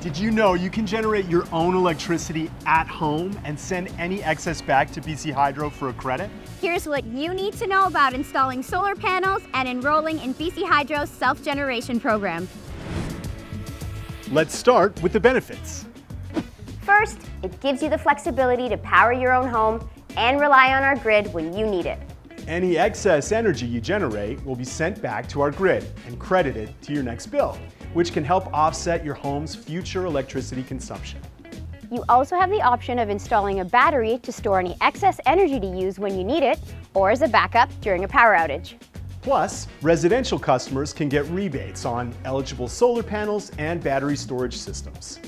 Did you know you can generate your own electricity at home and send any excess back to BC Hydro for a credit? Here's what you need to know about installing solar panels and enrolling in BC Hydro's self-generation program. Let's start with the benefits. First, it gives you the flexibility to power your own home and rely on our grid when you need it. Any excess energy you generate will be sent back to our grid and credited to your next bill, which can help offset your home's future electricity consumption. You also have the option of installing a battery to store any excess energy to use when you need it, or as a backup during a power outage. Plus, residential customers can get rebates on eligible solar panels and battery storage systems.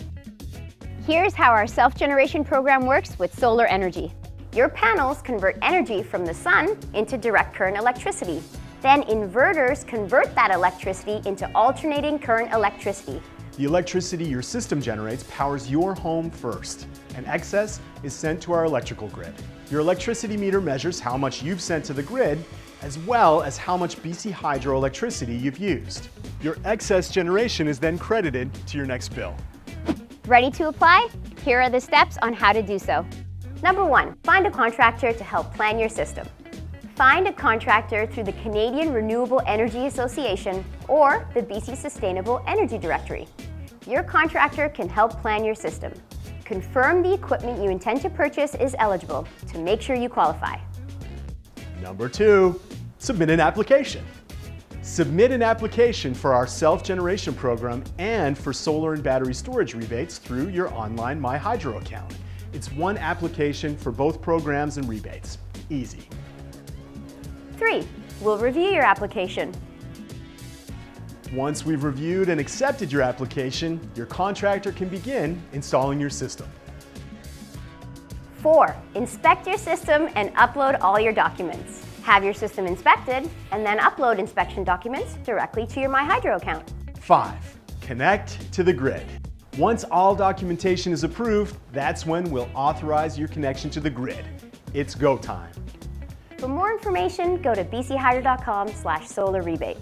Here's how our self-generation program works with solar energy. Your panels convert energy from the sun into direct current electricity. Then inverters convert that electricity into alternating current electricity. The electricity your system generates powers your home first, and excess is sent to our electrical grid. Your electricity meter measures how much you've sent to the grid, as well as how much BC Hydro electricity you've used. Your excess generation is then credited to your next bill. Ready to apply? Here are the steps on how to do so. Number 1, find a contractor to help plan your system. Find a contractor through the Canadian Renewable Energy Association or the BC Sustainable Energy Directory. Your contractor can help plan your system. Confirm the equipment you intend to purchase is eligible to make sure you qualify. Number 2, submit an application. Submit an application for our self-generation program and for solar and battery storage rebates through your online MyHydro account. It's one application for both programs and rebates. Easy. 3, we'll review your application. Once we've reviewed and accepted your application, your contractor can begin installing your system. 4, inspect your system and upload all your documents. Have your system inspected and then upload inspection documents directly to your MyHydro account. 5, connect to the grid. Once all documentation is approved, that's when we'll authorize your connection to the grid. It's go time. For more information, go to bchydro.com/solar rebate.